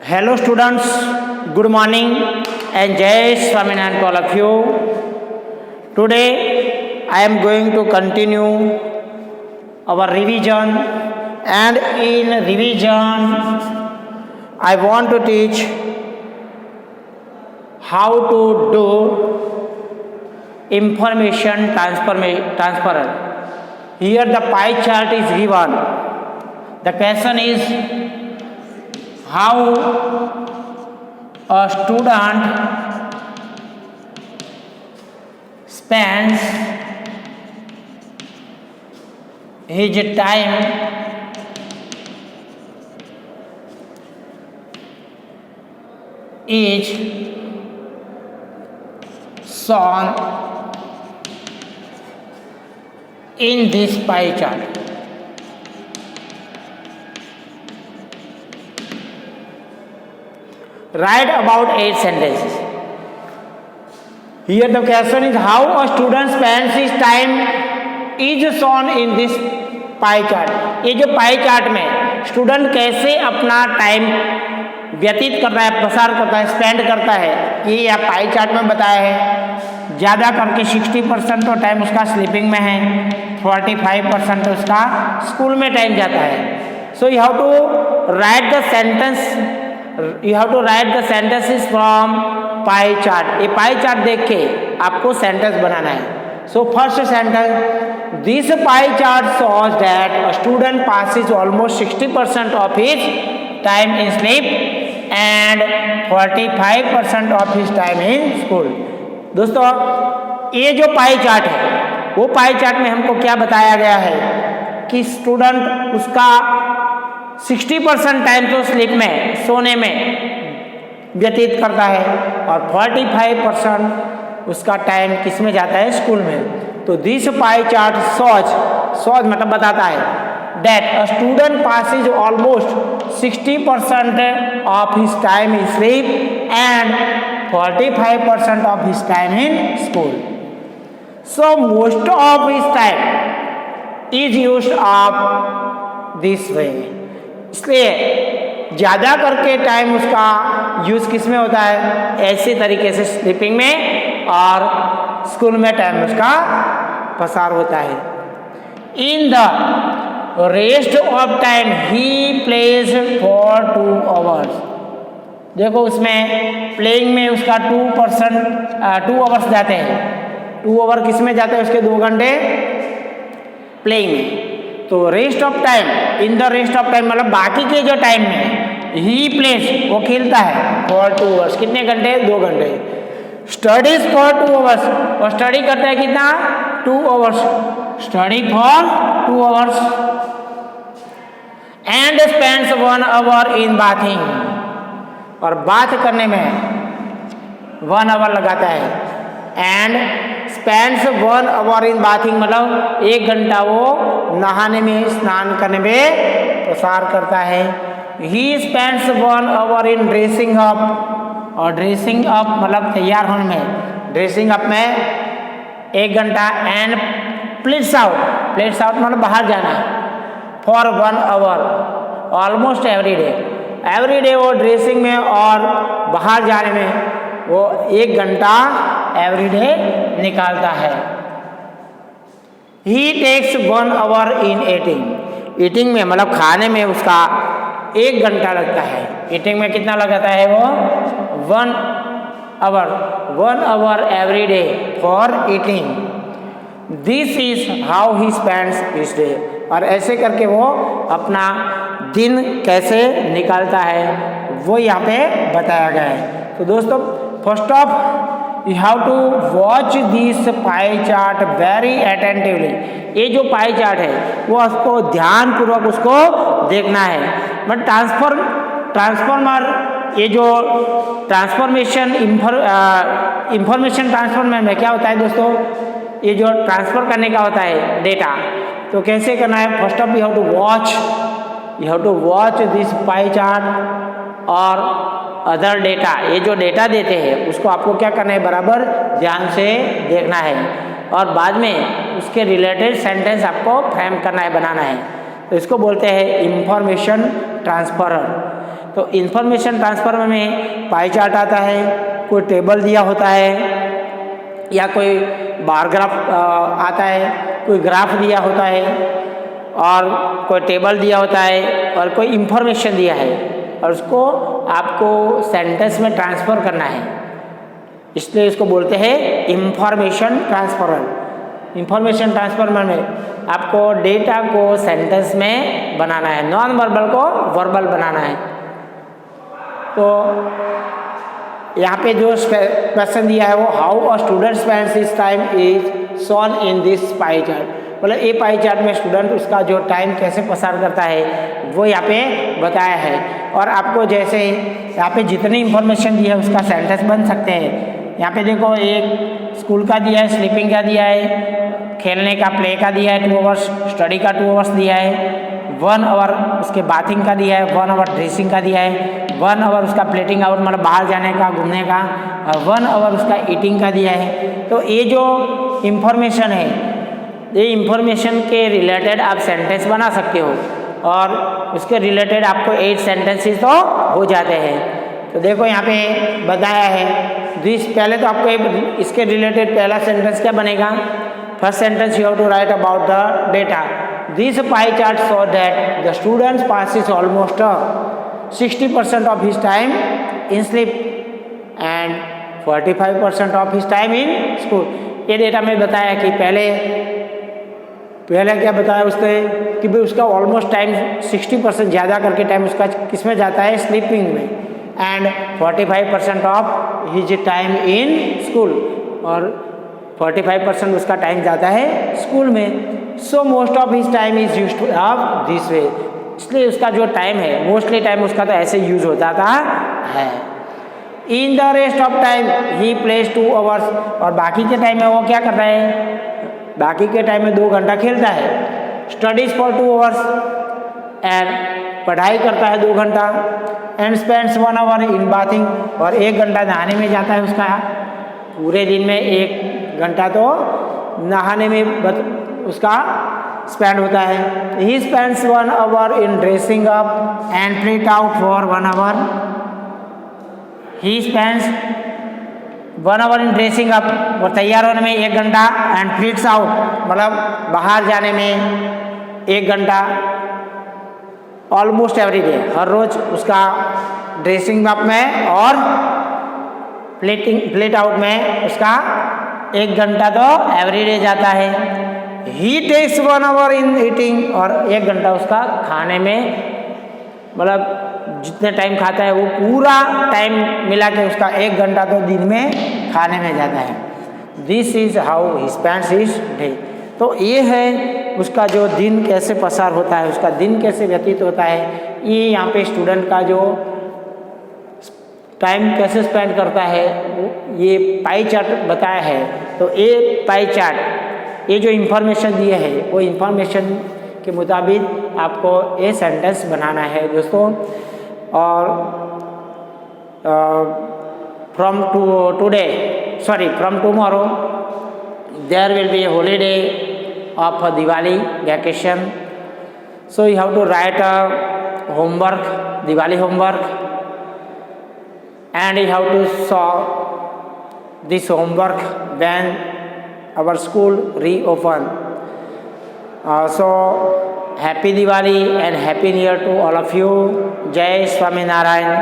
Hello students, good morning and Jai Swaminarayan to all of you. Today I am going to continue our revision, and in revision I want to teach how to do information transfer. Here the pie chart is given. The question is how a student spends his time is shown in this pie chart. Write about 8 sentences. Here the question is how a student spends his time is shown in this pie chart. ये जो pie chart में student कैसे अपना time व्यतीत करता है, प्रसार करता है, स्पेंड करता है, ये यहाँ पाई चार्ट में बताया है। ज़्यादा करके 60% तो टाइम उसका स्लीपिंग में है, 45% उसका स्कूल में टाइम जाता है। So you have to write the sentence, you have to write the sentences from pie chart. ये पाई चार्ट देख के आपको सेंटेंस बनाना है। So first sentence, this pie chart shows that a student passes almost 60% of his time in sleep and 45% of his time in school. दोस्तों ये जो pie chart है वो पाई चार्ट में हमको क्या बताया गया है कि स्टूडेंट उसका 60% टाइम तो स्लीप में, सोने में व्यतीत करता है और 45% उसका टाइम किस में जाता है, स्कूल में। तो दिस पाई चार्ट सोच मतलब बताता है that a student passes almost 60% of his time in sleep and 45% of his time in school. So most of his time is used of this way. इसलिए ज़्यादा करके टाइम उसका यूज़ किस में होता है, ऐसे तरीके से स्लीपिंग में, और स्कूल में टाइम उसका पसार होता है। In the rest of time he plays for 2 hours. देखो उसमें प्लेइंग में उसका 2 आवर्स जाते हैं। 2 आवर किस में जाते हैं, उसके 2 घंटे प्लेइंग में। तो rest of time, in the rest of time मतलब बाकी के जो टाइम में ही प्लेस, वो खेलता है फॉर 2 आवर्स। कितने घंटे, 2 घंटे। स्टडीज फॉर 2 आवर्स, और स्टडी करता है कितना, 2 hours. Study for 2 hours and spends 1 hour in bathing, और बाथ करने में 1 आवर लगाता है। And spends 1 hour in bathing मतलब 1 घंटा वो नहाने में, स्नान करने में प्रसार करता है। He spends 1 hour in dressing up, और ड्रेसिंग अप मतलब तैयार होने में, ड्रेसिंग अप में 1 घंटा। एंड प्लेट्स आउट मतलब बाहर जाना, for 1 hour almost every day वो ड्रेसिंग में और बाहर जाने में वो 1 घंटा एवरीडे निकालता है। ही टेक्स 1 आवर इन ईटिंग में मतलब खाने में उसका 1 घंटा लगता है। ईटिंग में कितना लगाता है वो, 1 hour every day for eating. This is how he spends his day, और ऐसे करके वो अपना दिन कैसे निकालता है वो यहाँ पे बताया गया है। तो दोस्तों first of you have to watch this pie chart very attentively. ये जो पाई चार्ट है वो आपको ध्यानपूर्वक उसको देखना है। बट ट्रांसफॉर्मर, ये जो ट्रांसफॉर्मेशन इंफॉर्मेशन ट्रांसफर में क्या होता है दोस्तों, ये जो ट्रांसफ़र करने का होता है डेटा, तो कैसे करना है। First of you have to watch this pie chart और अदर डेटा। ये जो डेटा देते हैं उसको आपको क्या करना है, बराबर ध्यान से देखना है, और बाद में उसके रिलेटेड सेंटेंस आपको फ्रेम करना है, बनाना है। तो इसको बोलते हैं इंफॉर्मेशन ट्रांसफरर। तो इंफॉर्मेशन ट्रांसफर में पाई चार्ट आता है, कोई टेबल दिया होता है या कोई बार ग्राफ आता है, कोई ग्राफ दिया होता है और कोई टेबल दिया होता है और कोई इंफॉर्मेशन दिया है और उसको आपको सेंटेंस में ट्रांसफ़र करना है, इसलिए इसको बोलते हैं इंफॉर्मेशन ट्रांसफर। इंफॉर्मेशन ट्रांसफर में आपको डेटा को सेंटेंस में बनाना है, नॉन वर्बल को वर्बल बनाना है। तो यहाँ पे जो क्वेश्चन दिया है वो how a student spends his time is shown in this pie chart, मतलब ये पाई चार्ट में स्टूडेंट उसका जो टाइम कैसे पसार करता है वो यहाँ पे बताया है। और आपको जैसे यहाँ पे जितनी इंफॉर्मेशन दी है उसका सेंटेंस बन सकते हैं। यहाँ पे देखो एक स्कूल का दिया है, स्लीपिंग का दिया है, खेलने का प्ले का दिया है 2 आवर्स, स्टडी का 2 आवर्स दिया है, 1 आवर उसके बाथिंग का दिया है, 1 आवर ड्रेसिंग का दिया है, 1 आवर उसका प्लेटिंग आवर मतलब बाहर जाने का घूमने का, और 1 आवर उसका ईटिंग का दिया है। तो ये जो इंफॉर्मेशन है ये इंफॉर्मेशन के रिलेटेड आप सेंटेंस बना सकते हो और उसके रिलेटेड आपको 8 सेंटेंसेस तो हो जाते हैं। तो देखो यहाँ पे बताया है दिस, पहले तो आपको इसके रिलेटेड पहला सेंटेंस क्या बनेगा, first sentence you have to write about the data. This pie chart show that the students passes almost 60% of his time in sleep and 45% of his time in school। ये data में बताया कि पहले क्या बताया उसने कि भाई उसका ऑलमोस्ट टाइम 60% ज़्यादा करके टाइम उसका किस में जाता है, स्लीपिंग में, and 45% of his time in school, और 45% उसका टाइम जाता है स्कूल में। So most of his time is used two of this way, इसलिए उसका जो टाइम है मोस्टली टाइम उसका तो ऐसे यूज होता था है। In the rest of time he place 2 hours, और बाकी के टाइम में वो क्या करता है, बाकी के टाइम में 2 घंटा खेलता है। स्टडीज फॉर 2 आवर्स, एंड पढ़ाई करता है 2 घंटा, and spends 1 hour in bathing, और 1 घंटा नहाने में जाता है उसका। पूरे दिन में 1 घंटा तो नहाने में उसका स्पेंड होता है। He spends 1 hour in dressing up and plate out for 1 hour. He spends 1 hour in dressing up, और तैयार होने में 1 घंटा, एंड फ्लिट्स आउट मतलब बाहर जाने में 1 घंटा, ऑलमोस्ट एवरी डे हर रोज उसका ड्रेसिंग अप में और प्लेट आउट में उसका 1 घंटा तो एवरी डे जाता है। ही टेक्स 1 आवर इन ईटिंग, और 1 घंटा उसका खाने में, मतलब जितने टाइम खाता है वो पूरा टाइम मिला के उसका 1 घंटा तो दिन में खाने में जाता है। This is how he spends his day. तो ये है उसका जो दिन कैसे पसार होता है, उसका दिन कैसे व्यतीत होता है, ये यहाँ पे स्टूडेंट का जो टाइम कैसे स्पेंड करता है ये पाई चार्ट बताया है। तो ये पाई चार्ट, ये जो इंफॉर्मेशन दिए है वो इंफॉर्मेशन के मुताबिक आपको ये सेंटेंस बनाना है दोस्तों। और from tomorrow there will be a holiday of Diwali vacation, so you have to write a homework, Diwali homework, and you have to solve this homework when our school reopen. So happy Diwali and happy New Year to all of you. Jai Swaminarayan.